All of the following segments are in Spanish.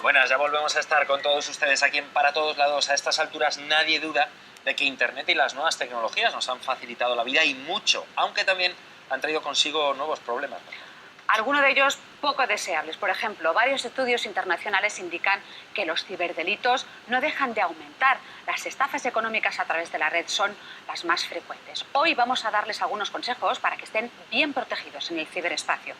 Buenas, ya volvemos a estar con todos ustedes aquí en Para Todos Lados. A estas alturas nadie duda de que Internet y las nuevas tecnologías nos han facilitado la vida y mucho, aunque también han traído consigo nuevos problemas. Algunos de ellos poco deseables. Por ejemplo, varios estudios internacionales indican que los ciberdelitos no dejan de aumentar. Las estafas económicas a través de la red son las más frecuentes. Hoy vamos a darles algunos consejos para que estén bien protegidos en el ciberespacio.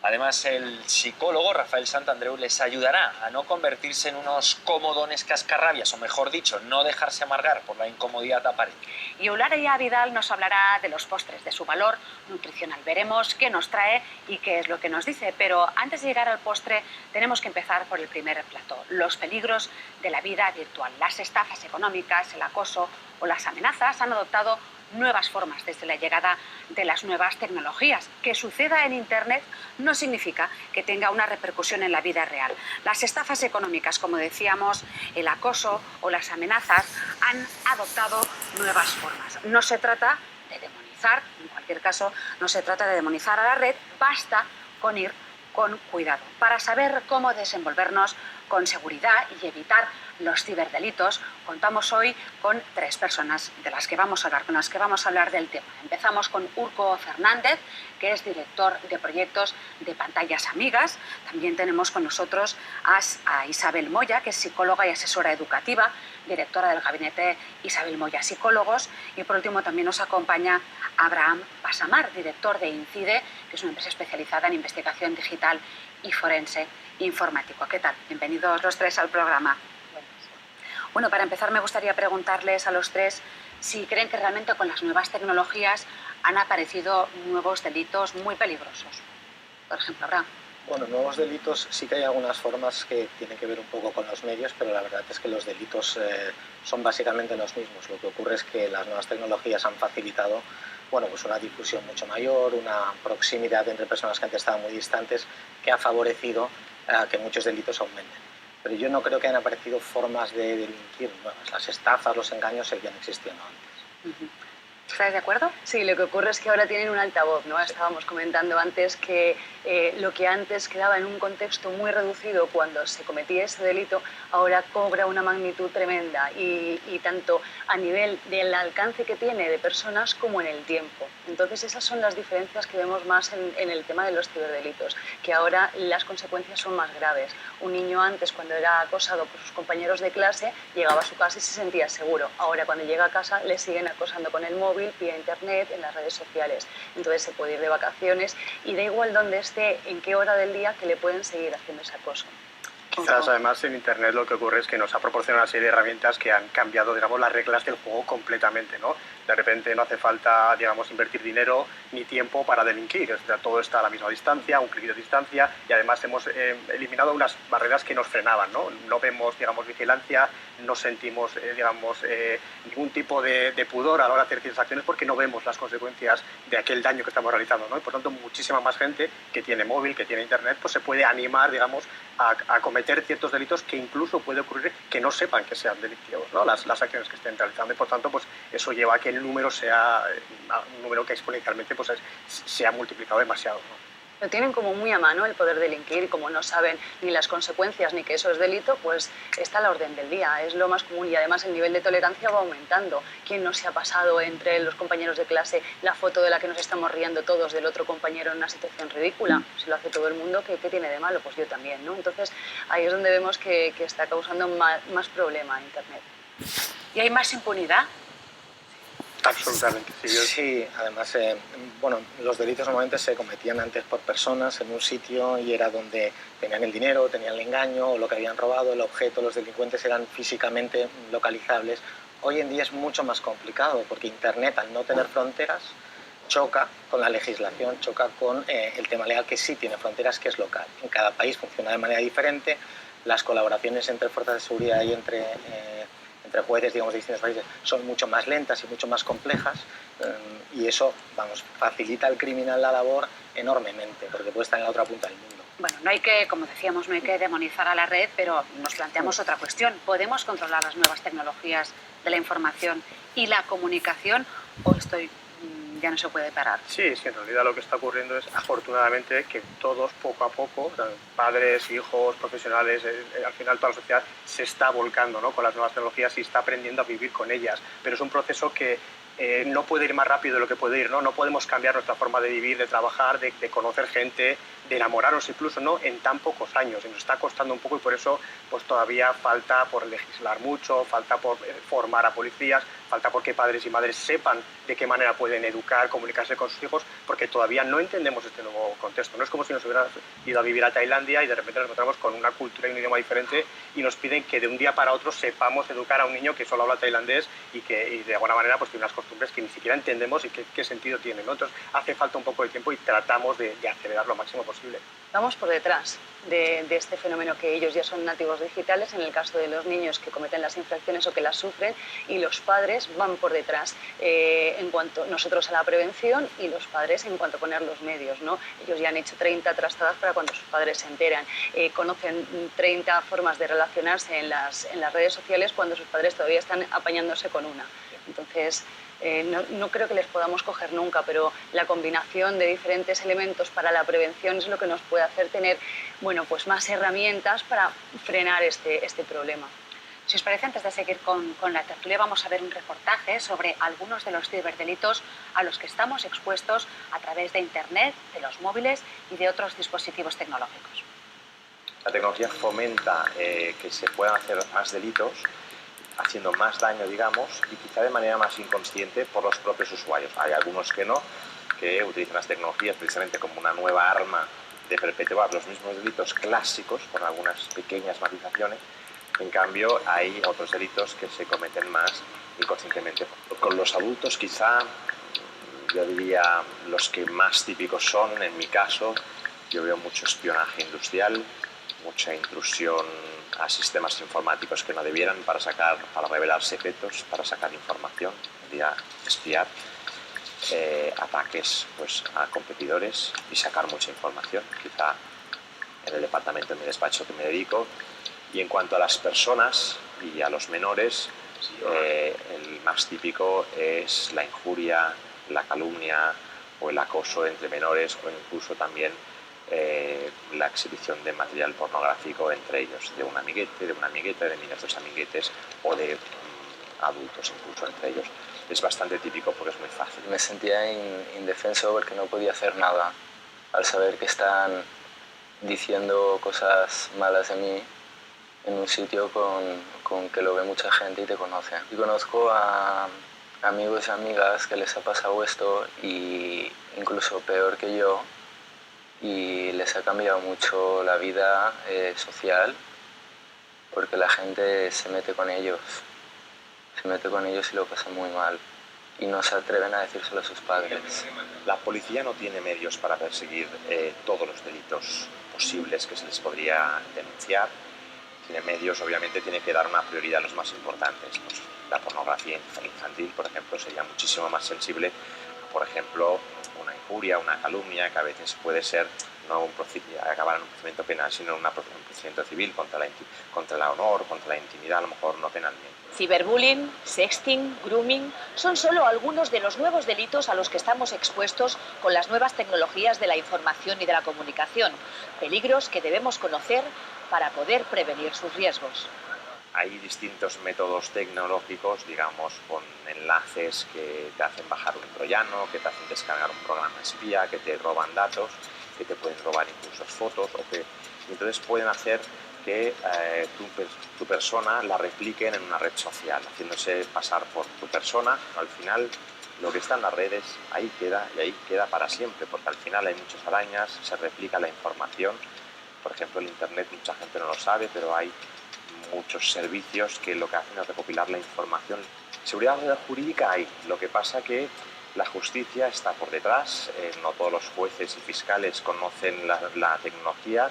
Además, el psicólogo Rafael Santandreu les ayudará a no convertirse en unos comodones cascarrabias, o mejor dicho, no dejarse amargar por la incomodidad aparente. Y Eulalia Vidal nos hablará de los postres, de su valor nutricional. Veremos qué nos trae y qué es lo que nos dice. Pero antes de llegar al postre, tenemos que empezar por el primer plato: los peligros de la vida virtual. Las estafas económicas, el acoso o las amenazas han adoptado nuevas formas desde la llegada de las nuevas tecnologías. Que suceda en Internet no significa que tenga una repercusión en la vida real. Las estafas económicas, como decíamos, el acoso o las amenazas han adoptado nuevas formas. No se trata de demonizar, en cualquier caso, no se trata de demonizar a la red, basta con ir con cuidado. Para saber cómo desenvolvernos con seguridad y evitar los ciberdelitos, contamos hoy con tres personas con las que vamos a hablar del tema. Empezamos con Urko Fernández, que es director de proyectos de Pantallas Amigas. También tenemos con nosotros a Isabel Moya, que es psicóloga y asesora educativa, directora del gabinete Isabel Moya Psicólogos. Y por último también nos acompaña Abraham Pasamar, director de Incide, que es una empresa especializada en investigación digital y forense informático. ¿Qué tal? Bienvenidos los tres al programa. Bueno, para empezar me gustaría preguntarles a los tres si creen que realmente con las nuevas tecnologías han aparecido nuevos delitos muy peligrosos. Por ejemplo, Abraham. Bueno, nuevos delitos sí que hay algunas formas que tienen que ver un poco con los medios, pero la verdad es que los delitos son básicamente los mismos. Lo que ocurre es que las nuevas tecnologías han facilitado pues una difusión mucho mayor, una proximidad entre personas que antes estaban muy distantes, que ha favorecido que muchos delitos aumenten. Pero yo no creo que hayan aparecido formas de delinquir nuevas. Las estafas, los engaños seguían existiendo antes. ¿Estáis de acuerdo? Sí, lo que ocurre es que ahora tienen un altavoz, ¿no? Sí. Estábamos comentando antes que lo que antes quedaba en un contexto muy reducido cuando se cometía ese delito, ahora cobra una magnitud tremenda y tanto a nivel del alcance que tiene de personas como en el tiempo. Entonces esas son las diferencias que vemos más en el tema de los ciberdelitos, que ahora las consecuencias son más graves. Un niño antes, cuando era acosado por sus compañeros de clase, llegaba a su casa y se sentía seguro. Ahora cuando llega a casa le siguen acosando con el móvil, vía internet, en las redes sociales. Entonces se puede ir de vacaciones y da igual dónde esté, en qué hora del día, que le pueden seguir haciendo ese acoso. Quizás además en Internet lo que ocurre es que nos ha proporcionado una serie de herramientas que han cambiado, digamos, las reglas del juego completamente, ¿no? De repente no hace falta, digamos, invertir dinero ni tiempo para delinquir. O sea, todo está a la misma distancia, un clic de distancia, y además hemos eliminado unas barreras que nos frenaban, ¿no? No vemos, digamos, vigilancia, no sentimos, ningún tipo de pudor a la hora de hacer ciertas acciones porque no vemos las consecuencias de aquel daño que estamos realizando, ¿no? Y por tanto, muchísima más gente que tiene móvil, que tiene Internet, pues se puede animar, digamos, a cometer ciertos delitos que incluso puede ocurrir que no sepan que sean delictivos, ¿no? Las acciones que estén realizando, y por tanto pues eso lleva a que el número sea un número que exponencialmente pues se ha multiplicado demasiado, ¿no? Lo tienen como muy a mano el poder delinquir, y como no saben ni las consecuencias ni que eso es delito, pues está a la orden del día, es lo más común, y además el nivel de tolerancia va aumentando. ¿Quién no se ha pasado entre los compañeros de clase la foto de la que nos estamos riendo todos del otro compañero en una situación ridícula? Si lo hace todo el mundo, ¿qué tiene de malo? Pues yo también, ¿no? Entonces ahí es donde vemos que está causando más problema Internet. ¿Y hay más impunidad? Absolutamente, sí. Sí, además, los delitos normalmente se cometían antes por personas en un sitio y era donde tenían el dinero, tenían el engaño o lo que habían robado, el objeto. Los delincuentes eran físicamente localizables. Hoy en día es mucho más complicado porque Internet, al no tener fronteras, choca con la legislación, choca con el tema legal, que sí tiene fronteras, que es local. En cada país funciona de manera diferente. Las colaboraciones entre fuerzas de seguridad y entre jueces, digamos, de distintos países son mucho más lentas y mucho más complejas, y eso, facilita al criminal la labor enormemente, porque puede estar en la otra punta del mundo. Bueno, no hay que, como decíamos, no hay que demonizar a la red, pero nos planteamos otra cuestión. ¿Podemos controlar las nuevas tecnologías de la información y la comunicación, o estoy ya no se puede parar. Sí, en realidad lo que está ocurriendo es, afortunadamente, que todos poco a poco, padres, hijos, profesionales, al final toda la sociedad se está volcando, ¿no?, con las nuevas tecnologías y está aprendiendo a vivir con ellas. Pero es un proceso que no puede ir más rápido de lo que puede ir, ¿no? No podemos cambiar nuestra forma de vivir, de trabajar, de conocer gente, de enamorarnos incluso, ¿no?, en tan pocos años. Y nos está costando un poco y por eso pues todavía falta por legislar mucho, falta por formar a policías, falta por que padres y madres sepan de qué manera pueden educar, comunicarse con sus hijos, porque todavía no entendemos este nuevo contexto. No es como si nos hubiéramos ido a vivir a Tailandia y de repente nos encontramos con una cultura y un idioma diferente y nos piden que de un día para otro sepamos educar a un niño que solo habla tailandés y que de alguna manera pues tiene unas costumbres que ni siquiera entendemos y qué sentido tienen, ¿no? Entonces hace falta un poco de tiempo y tratamos de acelerar lo máximo posible. Vamos por detrás de este fenómeno, que ellos ya son nativos digitales, en el caso de los niños que cometen las infracciones o que las sufren, y los padres van por detrás en cuanto nosotros a la prevención y los padres en cuanto a poner los medios, ¿no? Ellos ya han hecho 30 trastadas para cuando sus padres se enteran, conocen 30 formas de relacionarse en las redes sociales cuando sus padres todavía están apañándose con una. Entonces, no creo que les podamos coger nunca, pero la combinación de diferentes elementos para la prevención es lo que nos puede hacer tener, bueno, pues más herramientas para frenar este problema. Si os parece, antes de seguir con la tertulia, vamos a ver un reportaje sobre algunos de los ciberdelitos a los que estamos expuestos a través de Internet, de los móviles y de otros dispositivos tecnológicos. La tecnología fomenta que se puedan hacer más delitos, haciendo más daño, digamos, y quizá de manera más inconsciente por los propios usuarios. Hay algunos que no, que utilizan las tecnologías precisamente como una nueva arma de perpetuar los mismos delitos clásicos, con algunas pequeñas matizaciones. En cambio, hay otros delitos que se cometen más inconscientemente. Con los adultos, quizá, yo diría, los que más típicos son, en mi caso, yo veo mucho espionaje industrial, mucha intrusión a sistemas informáticos que no debieran para revelar secretos, para sacar información, espiar, ataques pues, a competidores y sacar mucha información, quizá en el departamento de mi despacho que me dedico. Y en cuanto a las personas y a los menores, el más típico es la injuria, la calumnia o el acoso entre menores, o incluso también la exhibición de material pornográfico entre ellos, de un amiguete, de una amigueta, de niños de amiguetes o de adultos incluso entre ellos. Es bastante típico porque es muy fácil. Me sentía indefenso porque no podía hacer nada. Al saber que están diciendo cosas malas de mí en un sitio con que lo ve mucha gente y te conoce. Y conozco a amigos y amigas que les ha pasado esto, y incluso peor que yo, y les ha cambiado mucho la vida social, porque la gente se mete con ellos y lo pasa muy mal, y no se atreven a decírselo a sus padres. La policía no tiene medios para perseguir todos los delitos posibles que se les podría denunciar. Tiene medios, obviamente tiene que dar una prioridad a los más importantes. Pues, la pornografía infantil, por ejemplo, sería muchísimo más sensible, por ejemplo, una injuria, una calumnia, que a veces puede ser no acabar en un procedimiento penal, sino en un procedimiento civil contra el honor, contra la intimidad, a lo mejor no penalmente. Ciberbullying, sexting, grooming son solo algunos de los nuevos delitos a los que estamos expuestos con las nuevas tecnologías de la información y de la comunicación. Peligros que debemos conocer para poder prevenir sus riesgos. Hay distintos métodos tecnológicos, digamos, con enlaces que te hacen bajar un troyano, que te hacen descargar un programa espía, que te roban datos, que te pueden robar incluso fotos, y entonces pueden hacer que tu persona la repliquen en una red social, haciéndose pasar por tu persona. Al final, lo que está en las redes, ahí queda, y ahí queda para siempre, porque al final hay muchas arañas, se replica la información. Por ejemplo, el Internet, mucha gente no lo sabe, pero hay muchos servicios que lo que hacen es recopilar la información. Seguridad jurídica hay, lo que pasa que la justicia está por detrás, no todos los jueces y fiscales conocen la tecnología,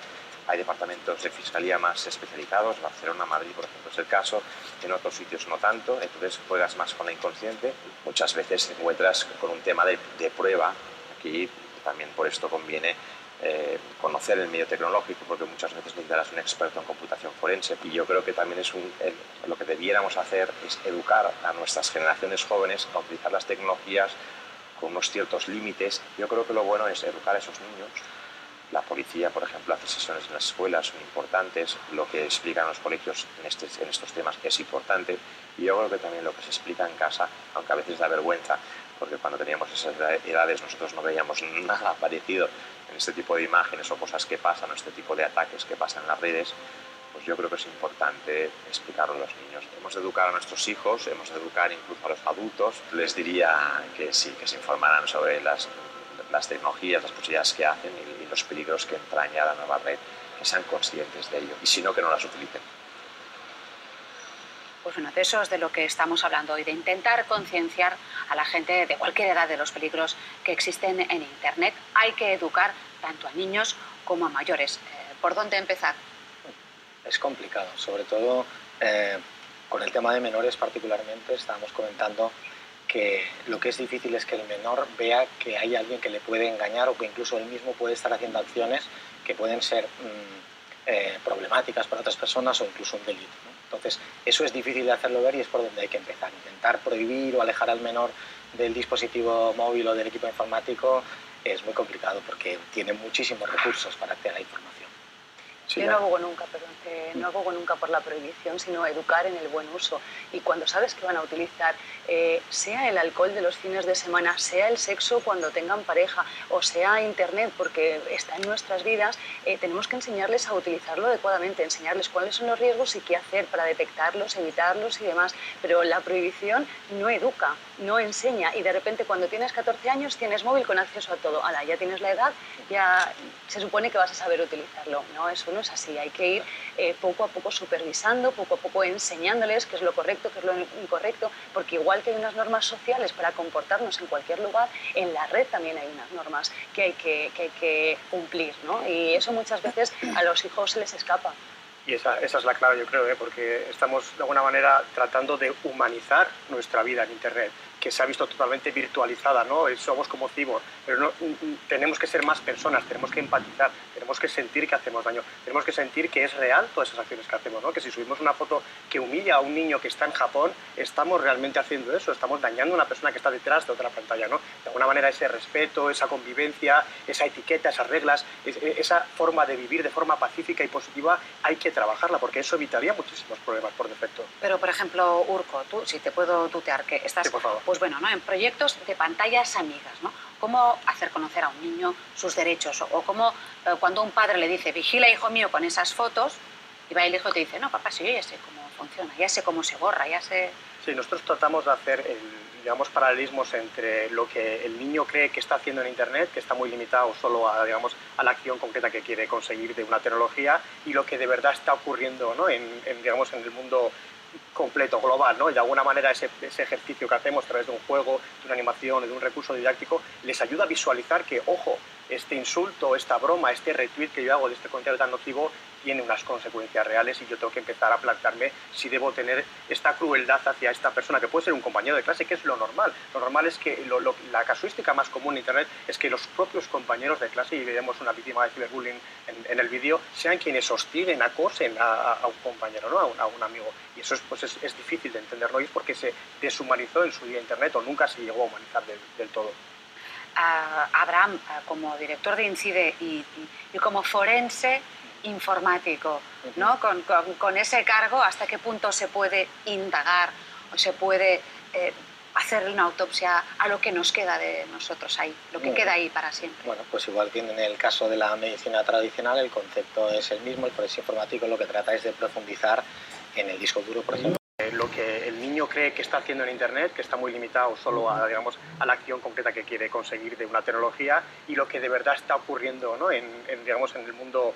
hay departamentos de fiscalía más especializados, Barcelona, Madrid, por ejemplo, es el caso, en otros sitios no tanto, entonces juegas más con la inconsciente, muchas veces te encuentras con un tema de prueba, aquí también por esto conviene conocer el medio tecnológico, porque muchas veces necesitarás un experto en computación forense, y yo creo que también es lo que debiéramos hacer es educar a nuestras generaciones jóvenes a utilizar las tecnologías con unos ciertos límites. Yo creo que lo bueno es educar a esos niños. La policía, por ejemplo, hace sesiones en las escuelas, son importantes. Lo que explican en los colegios en estos temas es importante. Y yo creo que también lo que se explica en casa, aunque a veces da vergüenza, porque cuando teníamos esas edades nosotros no veíamos nada parecido en este tipo de imágenes o cosas que pasan, o este tipo de ataques que pasan en las redes, pues yo creo que es importante explicarlo a los niños. Hemos de educar a nuestros hijos, hemos de educar incluso a los adultos. Les diría que sí, que se informaran sobre las tecnologías, las posibilidades que hacen y los peligros que entraña la nueva red, que sean conscientes de ello y si no, que no las utilicen. Pues bueno, de eso es de lo que estamos hablando hoy, de intentar concienciar a la gente de cualquier edad de los peligros que existen en Internet. Hay que educar tanto a niños como a mayores. ¿Por dónde empezar? Es complicado, sobre todo con el tema de menores particularmente. Estábamos comentando que lo que es difícil es que el menor vea que hay alguien que le puede engañar o que incluso él mismo puede estar haciendo acciones que pueden ser problemáticas para otras personas o incluso un delito, ¿no? Entonces, eso es difícil de hacerlo ver y es por donde hay que empezar. Intentar prohibir o alejar al menor del dispositivo móvil o del equipo informático es muy complicado porque tiene muchísimos recursos para acceder a la información. Sí, yo no abogo nunca, no abogo nunca por la prohibición, sino educar en el buen uso. Y cuando sabes que van a utilizar, sea el alcohol de los fines de semana, sea el sexo cuando tengan pareja, o sea Internet, porque está en nuestras vidas, tenemos que enseñarles a utilizarlo adecuadamente, enseñarles cuáles son los riesgos y qué hacer para detectarlos, evitarlos y demás. Pero la prohibición no educa, no enseña. Y de repente cuando tienes 14 años tienes móvil con acceso a todo. Ahora, ya tienes la edad, ya se supone que vas a saber utilizarlo. No, eso no es así. Hay que ir poco a poco supervisando, poco a poco enseñándoles qué es lo correcto, qué es lo incorrecto, porque igual que hay unas normas sociales para comportarnos en cualquier lugar, en la red también hay unas normas que hay que cumplir, ¿no? Y eso muchas veces a los hijos se les escapa. Y esa es la clave, yo creo, porque estamos de alguna manera tratando de humanizar nuestra vida en Internet, que se ha visto totalmente virtualizada, ¿no? Somos como cyborg, pero no, tenemos que ser más personas, tenemos que empatizar, tenemos que sentir que hacemos daño, tenemos que sentir que es real todas esas acciones que hacemos, ¿no? Que si subimos una foto que humilla a un niño que está en Japón, estamos realmente haciendo eso, estamos dañando a una persona que está detrás de otra pantalla, ¿no? De alguna manera ese respeto, esa convivencia, esa etiqueta, esas reglas, esa forma de vivir de forma pacífica y positiva, hay que trabajarla, porque eso evitaría muchísimos problemas por defecto. Pero, por ejemplo, Urco, tú, si te puedo tutear, que estás, sí, por favor. Pues bueno, ¿no? En proyectos de pantallas amigas, ¿no? Cómo hacer conocer a un niño sus derechos o cómo cuando un padre le dice, vigila, hijo mío, con esas fotos, y va el hijo y te dice, no, papá, sí, yo ya sé cómo funciona, ya sé cómo se borra, ya sé... Sí, nosotros tratamos de hacer digamos, paralelismos entre lo que el niño cree que está haciendo en Internet, que está muy limitado solo a, digamos, a la acción concreta que quiere conseguir de una tecnología, y lo que de verdad está ocurriendo, ¿no? digamos, en el mundo completo, global, ¿no? Y de alguna manera ese ejercicio que hacemos a través de un juego, de una animación, de un recurso didáctico, les ayuda a visualizar que, ojo, este insulto, esta broma, este retweet que yo hago de este contenido tan nocivo tiene unas consecuencias reales y yo tengo que empezar a plantearme si debo tener esta crueldad hacia esta persona, que puede ser un compañero de clase, que es lo normal. Lo normal es que la casuística más común en Internet es que los propios compañeros de clase, y veremos una víctima de ciberbullying en el vídeo, sean quienes hostiguen, acosen a un compañero, ¿no? a un amigo. Y eso es difícil de entenderlo, y es porque se deshumanizó en su día Internet o nunca se llegó a humanizar del todo. Abraham, como director de INCIDE y como forense informático, ¿no? Con ese cargo, ¿hasta qué punto se puede indagar o se puede hacer una autopsia a lo que nos queda de nosotros ahí, lo que queda ahí para siempre? Bueno, pues igual que en el caso de la medicina tradicional, el concepto es el mismo. El forense informático lo que trata es de profundizar en el disco duro, por ejemplo. Lo que el niño cree que está haciendo en Internet, que está muy limitado solo a, digamos, a la acción concreta que quiere conseguir de una tecnología, y lo que de verdad está ocurriendo, ¿no? digamos, en el mundo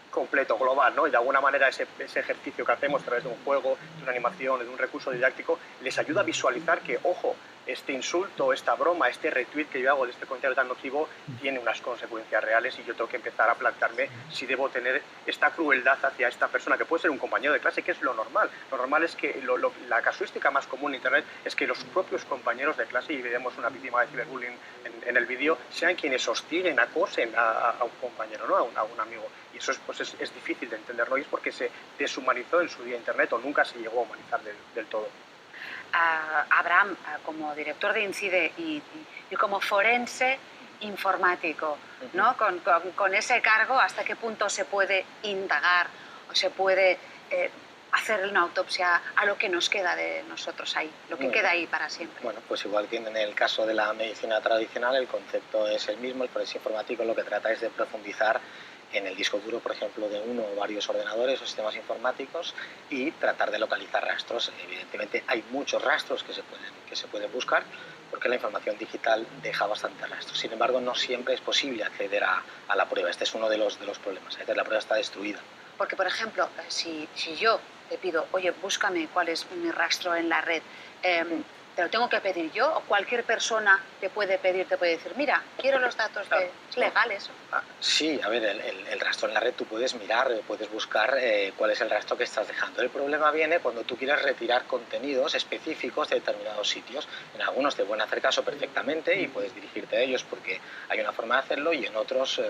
completo, global, ¿no? Y de alguna manera ese ejercicio que hacemos a través de un juego, de una animación, de un recurso didáctico, les ayuda a visualizar que, ojo, este insulto, esta broma, este retweet que yo hago de este contenido tan nocivo tiene unas consecuencias reales y yo tengo que empezar a plantearme si debo tener esta crueldad hacia esta persona, que puede ser un compañero de clase, que es lo normal. Lo normal es que la casuística más común en Internet es que los propios compañeros de clase, y veremos una víctima de ciberbullying en el vídeo, sean quienes hostiguen, acosen a un compañero, ¿no? a un amigo. Y eso es difícil de entenderlo, y es porque se deshumanizó en su día Internet o nunca se llegó a humanizar del todo. Abraham, como director de INCIDE y como forense informático, ¿no? Con ese cargo, ¿hasta qué punto se puede indagar o se puede hacer una autopsia a lo que nos queda de nosotros ahí, lo que queda ahí para siempre? Bueno, pues igual que en el caso de la medicina tradicional, el concepto es el mismo. El forense informático lo que trata es de profundizar en el disco duro, por ejemplo, de uno o varios ordenadores o sistemas informáticos y tratar de localizar rastros. Evidentemente hay muchos rastros que se pueden buscar porque la información digital deja bastantes rastros. Sin embargo, no siempre es posible acceder a la prueba. Este es uno de los problemas. A veces la prueba está destruida. Porque, por ejemplo, si yo te pido, oye, búscame cuál es mi rastro en la red, ¿te lo tengo que pedir yo o cualquier persona te puede pedir, te puede decir, mira, quiero los datos de... ¿Es legal eso? Sí, a ver, el rastro en la red tú puedes mirar, puedes buscar cuál es el rastro que estás dejando. El problema viene cuando tú quieres retirar contenidos específicos de determinados sitios. En algunos te pueden hacer caso perfectamente y puedes dirigirte a ellos porque hay una forma de hacerlo, y en otros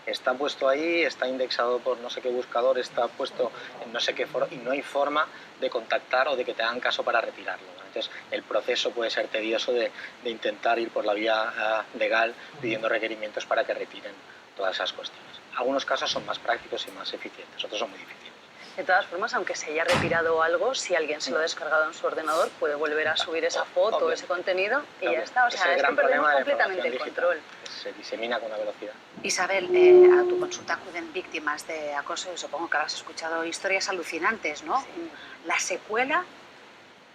está puesto ahí, está indexado por no sé qué buscador, está puesto en no sé qué foro y no hay forma de contactar o de que te hagan caso para retirarlo. Entonces, el proceso puede ser tedioso de intentar ir por la vía legal pidiendo requerimientos para que retiren todas esas cuestiones. Algunos casos son más prácticos y más eficientes, otros son muy difíciles. De todas formas, aunque se haya retirado algo, si alguien se lo ha descargado en su ordenador, puede volver a subir esa foto o ese contenido y ya está. O sea, es que perdemos completamente el control. Se disemina con una velocidad. Isabel, a tu consulta acuden víctimas de acoso y supongo que habrás escuchado historias alucinantes, ¿no? Sí. ¿La secuela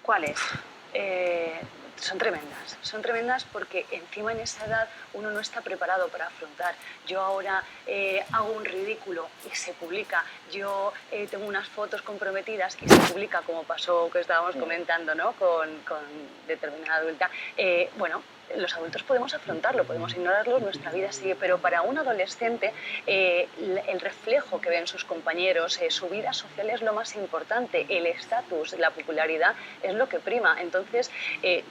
cuál es? Son tremendas porque encima en esa edad uno no está preparado para afrontar. Yo ahora hago un ridículo y se publica, yo tengo unas fotos comprometidas y se publica, como pasó que estábamos comentando, ¿no? con determinada adulta. Bueno, los adultos podemos afrontarlo, podemos ignorarlo, nuestra vida sigue, pero para un adolescente el reflejo que ven sus compañeros, su vida social es lo más importante, el estatus, la popularidad es lo que prima. Entonces,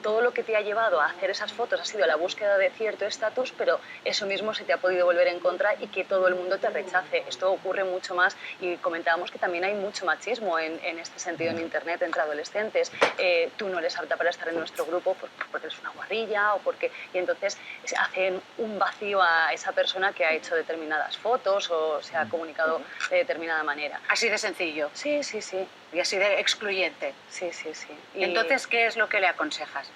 todo lo que te ha llevado a hacer esas fotos ha sido la búsqueda de cierto estatus, pero eso mismo se te ha podido volver en contra y que todo el mundo te rechace. Esto ocurre mucho más y comentábamos que también hay mucho machismo en este sentido en Internet entre adolescentes. Tú no eres apta para estar en nuestro grupo porque eres una guarrilla y entonces hacen un vacío a esa persona que ha hecho determinadas fotos o se ha comunicado de determinada manera. Así de sencillo. Sí. Y así de excluyente. Sí. Y entonces, ¿qué es lo que le aconsejas?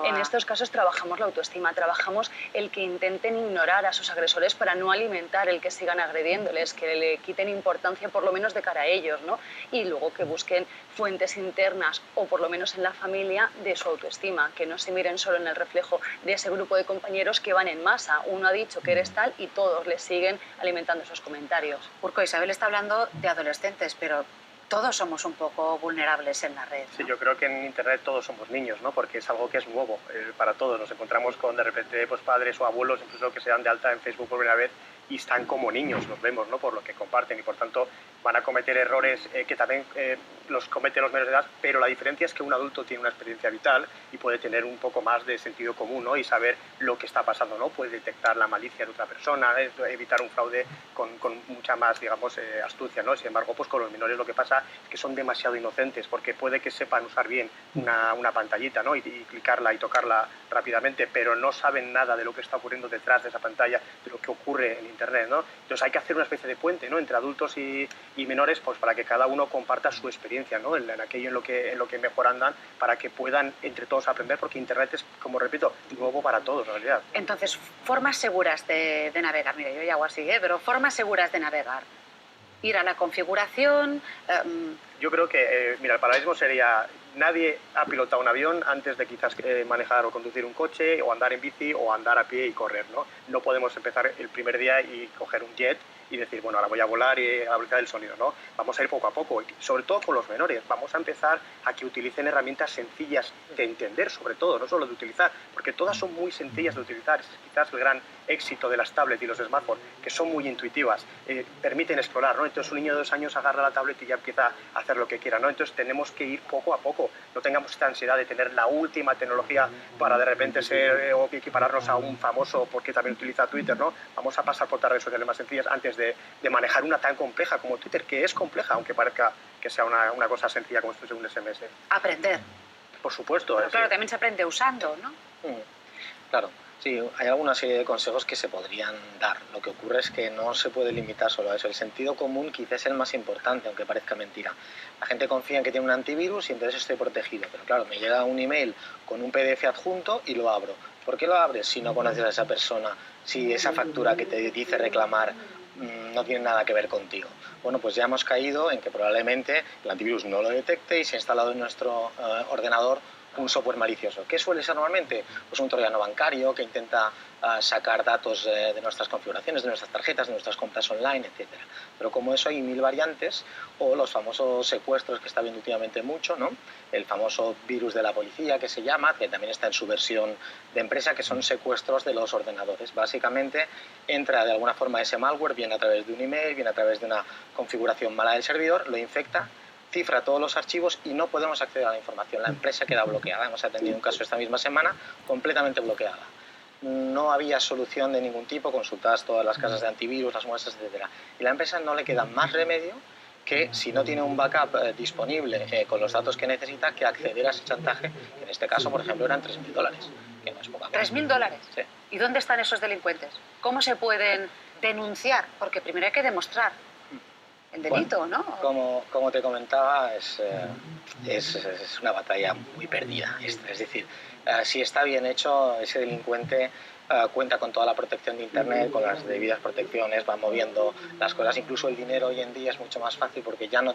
En estos casos trabajamos la autoestima, trabajamos el que intenten ignorar a sus agresores para no alimentar el que sigan agrediéndoles, que le quiten importancia por lo menos de cara a ellos, ¿no? Y luego que busquen fuentes internas o por lo menos en la familia de su autoestima, que no se miren solo en el reflejo de ese grupo de compañeros que van en masa. Uno ha dicho que eres tal y todos le siguen alimentando esos comentarios. Urco, Isabel está hablando de adolescentes, pero todos somos un poco vulnerables en la red, ¿no? Sí, yo creo que en Internet todos somos niños, ¿no? Porque es algo que es nuevo para todos. Nos encontramos con de repente pues, padres o abuelos, incluso que se dan de alta en Facebook por primera vez y están como niños, los vemos, ¿no? Por lo que comparten y por tanto van a cometer errores que también los cometen los menores de edad, pero la diferencia es que un adulto tiene una experiencia vital y puede tener un poco más de sentido común, ¿no? Y saber lo que está pasando, ¿no? Puede detectar la malicia de otra persona, evitar un fraude con mucha más, digamos, astucia, ¿no? Sin embargo, pues con los menores lo que pasa es que son demasiado inocentes porque puede que sepan usar bien una pantallita, ¿no? Y clicarla y tocarla rápidamente, pero no saben nada de lo que está ocurriendo detrás de esa pantalla, de lo que ocurre en Internet, ¿no? Entonces hay que hacer una especie de puente, ¿no? Entre adultos y menores, pues para que cada uno comparta su experiencia, ¿no? En aquello en lo que mejor andan, para que puedan entre todos aprender, porque Internet es, como repito, nuevo para todos, en realidad. Entonces, formas seguras de navegar. Mira, yo ya hago así, pero formas seguras de navegar. Ir a la configuración... Yo creo que, mira, el paralelismo sería... Nadie ha pilotado un avión antes de quizás manejar o conducir un coche o andar en bici o andar a pie y correr, ¿no? No podemos empezar el primer día y coger un jet y decir, bueno, ahora voy a volar y a la velocidad del sonido, ¿no? Vamos a ir poco a poco, sobre todo con los menores. Vamos a empezar a que utilicen herramientas sencillas de entender, sobre todo, no solo de utilizar, porque todas son muy sencillas de utilizar. Es quizás el gran éxito de las tablets y los smartphones, que son muy intuitivas, permiten explorar, ¿no? Entonces un niño de 2 años agarra la tablet y ya empieza a hacer lo que quiera, ¿no? Entonces tenemos que ir poco a poco. No tengamos esta ansiedad de tener la última tecnología para de repente ser o equipararnos a un famoso porque también utiliza Twitter, ¿no? Vamos a pasar por redes sociales más sencillas antes de manejar una tan compleja como Twitter, que es compleja, aunque parezca que sea una cosa sencilla como si fuese un SMS. Aprender. Por supuesto. Pero claro, también se aprende usando, ¿no? Claro, sí, hay alguna serie de consejos que se podrían dar. Lo que ocurre es que no se puede limitar solo a eso. El sentido común quizás es el más importante, aunque parezca mentira. La gente confía en que tiene un antivirus y entonces estoy protegido. Pero claro, me llega un email con un PDF adjunto y lo abro. ¿Por qué lo abres si no conoces a esa persona? Si esa factura que te dice reclamar no tiene nada que ver contigo. Bueno, pues ya hemos caído en que probablemente el antivirus no lo detecte y se ha instalado en nuestro ordenador un software malicioso. ¿Qué suele ser normalmente? Pues un troyano bancario que intenta sacar datos de nuestras configuraciones, de nuestras tarjetas, de nuestras compras online, etc. Pero como eso hay 1000 variantes, o los famosos secuestros que está viendo últimamente mucho, ¿no? El famoso virus de la policía que se llama, que también está en su versión de empresa, que son secuestros de los ordenadores. Básicamente entra de alguna forma ese malware, bien a través de un email, bien a través de una configuración mala del servidor, lo infecta, cifra todos los archivos y no podemos acceder a la información. La empresa queda bloqueada. Hemos atendido un caso esta misma semana completamente bloqueada. No había solución de ningún tipo, consultadas todas las casas de antivirus, las muestras, etc. Y la empresa no le queda más remedio que, si no tiene un backup disponible con los datos que necesita, que acceder a ese chantaje, que en este caso, por ejemplo, eran $3000, que no es poca cosa. $3000. Sí. ¿Y dónde están esos delincuentes? ¿Cómo se pueden denunciar? Porque primero hay que demostrar el delito, bueno, ¿no? Como te comentaba, es una batalla muy perdida. Es decir, si está bien hecho, ese delincuente cuenta con toda la protección de Internet, con las debidas protecciones, va moviendo las cosas. Incluso el dinero hoy en día es mucho más fácil porque ya no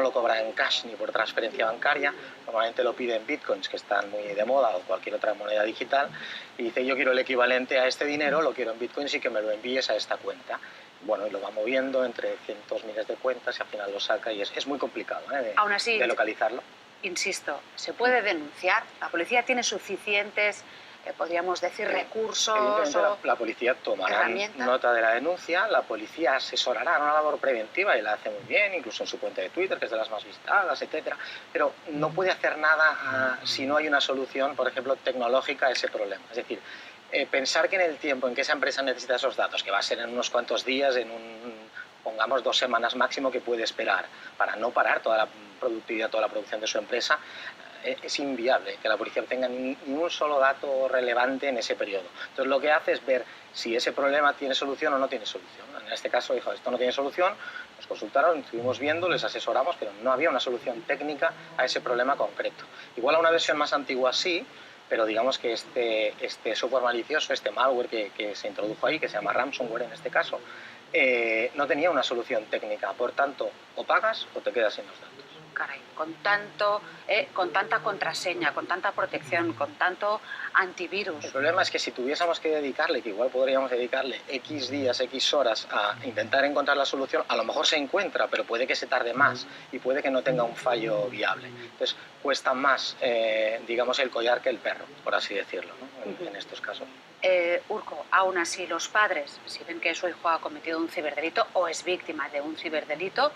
lo cobra en cash ni por transferencia bancaria. Normalmente lo pide en bitcoins, que están muy de moda, o cualquier otra moneda digital, y dice: yo quiero el equivalente a este dinero, lo quiero en bitcoins y que me lo envíes a esta cuenta. Bueno, y lo va moviendo entre cientos, miles de cuentas y al final lo saca, y es muy complicado Aún así, de localizarlo. Insisto, se puede denunciar. La policía tiene suficientes, podríamos decir, recursos o la policía tomará herramientas. Nota de la denuncia, la policía asesorará en una labor preventiva y la hace muy bien, incluso en su cuenta de Twitter, que es de las más visitadas, etcétera. Pero no puede hacer nada si no hay una solución, por ejemplo, tecnológica a ese problema. Es decir, pensar que en el tiempo en que esa empresa necesita esos datos, que va a ser en unos cuantos días, pongamos 2 semanas máximo, que puede esperar para no parar toda la productividad, toda la producción de su empresa, es inviable que la policía obtenga ni un solo dato relevante en ese periodo. Entonces lo que hace es ver si ese problema tiene solución o no tiene solución. En este caso dijo: esto no tiene solución, nos consultaron, estuvimos viendo, les asesoramos, pero no había una solución técnica a ese problema concreto. Igual a una versión más antigua sí, pero digamos que este software malicioso, este malware que se introdujo ahí, que se llama ransomware en este caso, no tenía una solución técnica. Por tanto, o pagas o te quedas sin los datos. Caray, con tanta contraseña, con tanta protección, con tanto antivirus. El problema es que si tuviésemos que dedicarle, que igual podríamos dedicarle X días, X horas a intentar encontrar la solución, a lo mejor se encuentra, pero puede que se tarde más y puede que no tenga un fallo viable. Entonces cuesta más, digamos, el collar que el perro, por así decirlo, ¿no? En estos casos. Urco, aún así los padres, si ven que su hijo ha cometido un ciberdelito o es víctima de un ciberdelito,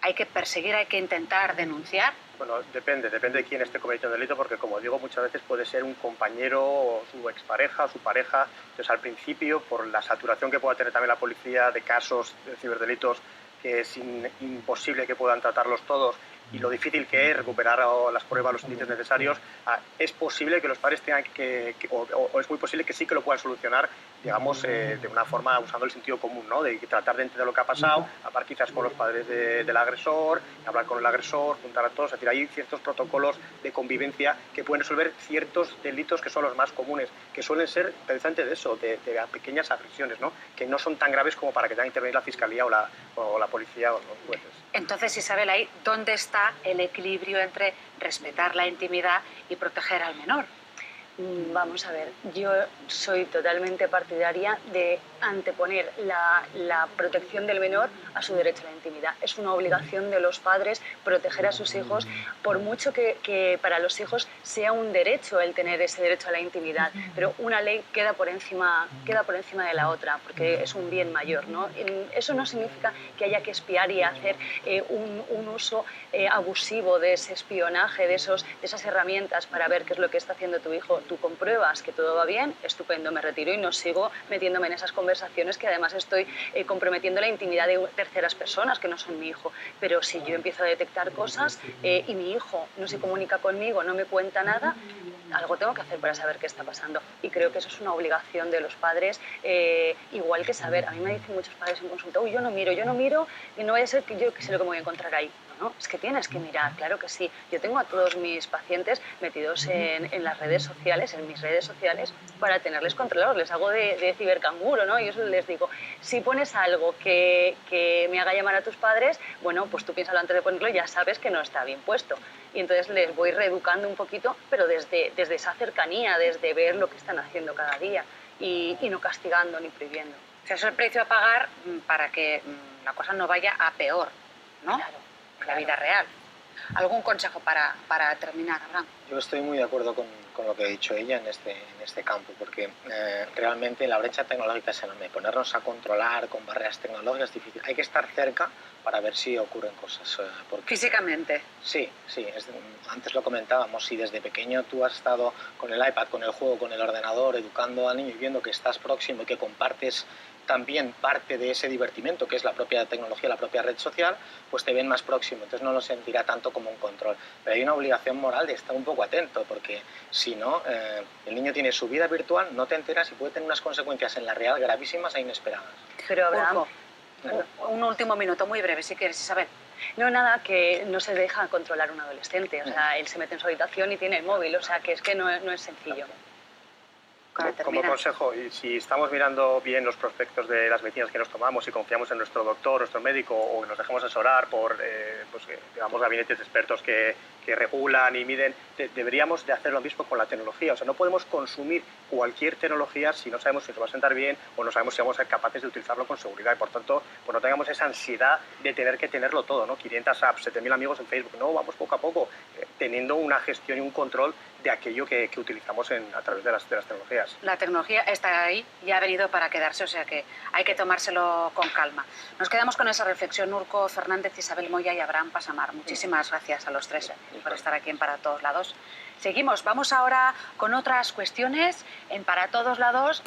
hay que perseguir, hay que intentar denunciar. Bueno, depende de quién esté cometiendo el delito, porque como digo, muchas veces puede ser un compañero o su expareja o su pareja. Entonces, al principio, por la saturación que pueda tener también la policía de casos de ciberdelitos, que es imposible que puedan tratarlos todos, y lo difícil que es recuperar las pruebas, los indicios necesarios, es posible que los padres tengan o es muy posible que sí que lo puedan solucionar, digamos, de una forma usando el sentido común, ¿no? De tratar de entender lo que ha pasado, hablar quizás con los padres del agresor, hablar con el agresor, juntar a todos. Es decir, hay ciertos protocolos de convivencia que pueden resolver ciertos delitos que son los más comunes, que suelen ser precisamente de eso, de pequeñas agresiones, ¿no? Que no son tan graves como para que tenga que intervenir la fiscalía o la policía o los jueces. Entonces, Isabel, ahí, ¿dónde está el equilibrio entre respetar la intimidad y proteger al menor? Vamos a ver, yo soy totalmente partidaria de anteponer la protección del menor a su derecho a la intimidad. Es una obligación de los padres proteger a sus hijos, por mucho que para los hijos sea un derecho el tener ese derecho a la intimidad, pero una ley queda por encima de la otra, porque es un bien mayor, ¿no? Eso no significa que haya que espiar y hacer un uso abusivo de ese espionaje, de esas herramientas para ver qué es lo que está haciendo tu hijo. tú compruebas que todo va bien, estupendo, me retiro y no sigo metiéndome en esas conversaciones que además estoy comprometiendo la intimidad de terceras personas que no son mi hijo. Pero si yo empiezo a detectar cosas y mi hijo no se comunica conmigo, no me cuenta nada, algo tengo que hacer para saber qué está pasando. Y creo que eso es una obligación de los padres, igual que saber. A mí me dicen muchos padres en consulta, uy, yo no miro, y no vaya a ser que yo que sé lo que me voy a encontrar ahí. No, es que tienes que mirar, claro que sí. Yo tengo a todos mis pacientes metidos en las redes sociales, en mis redes sociales, para tenerles controlados. Les hago de cibercanguro, ¿no? Y yo les digo, si pones algo que me haga llamar a tus padres, bueno, pues tú piénsalo antes de ponerlo y ya sabes que no está bien puesto. Y entonces les voy reeducando un poquito, pero desde esa cercanía, desde ver lo que están haciendo cada día y no castigando ni prohibiendo. O sea, eso es el precio a pagar para que la cosa no vaya a peor, ¿no? Claro. La vida real. ¿Algún consejo para terminar, Abraham? Yo estoy muy de acuerdo con lo que ha dicho ella en este campo, porque realmente la brecha tecnológica es enorme. Ponernos a controlar con barreras tecnológicas es difícil. Hay que estar cerca para ver si ocurren cosas. Físicamente. Sí. Antes lo comentábamos, si desde pequeño tú has estado con el iPad, con el juego, con el ordenador, educando al niño y viendo que estás próximo y que compartes también parte de ese divertimento, que es la propia tecnología, la propia red social, pues te ven más próximo, entonces no lo sentirá tanto como un control. Pero hay una obligación moral de estar un poco atento, porque si no, el niño tiene su vida virtual, no te enteras y puede tener unas consecuencias en la real gravísimas e inesperadas. Pero Abraham, un último minuto muy breve, si quieres, Isabel. No, nada, que no se deja controlar un adolescente, o sea, él se mete en su habitación y tiene el móvil, o sea, que es que no es sencillo. Como consejo, y si estamos mirando bien los prospectos de las medicinas que nos tomamos y confiamos en nuestro doctor, nuestro médico, o que nos dejemos asesorar por digamos, gabinetes de expertos que regulan y miden, deberíamos de hacer lo mismo con la tecnología. O sea, no podemos consumir cualquier tecnología si no sabemos si nos va a sentar bien o no sabemos si vamos a ser capaces de utilizarlo con seguridad. Y por tanto, pues no tengamos esa ansiedad de tener que tenerlo todo, ¿no? 500 apps, 7.000 amigos en Facebook. No, vamos poco a poco, teniendo una gestión y un control de aquello que utilizamos a través de las tecnologías. La tecnología está ahí y ha venido para quedarse, o sea que hay que tomárselo con calma. Nos quedamos con esa reflexión, Urco Fernández, Isabel Moya y Abraham Pasamar. Muchísimas gracias a los tres por estar aquí en Para Todos Lados. Seguimos, vamos ahora con otras cuestiones en Para Todos Lados.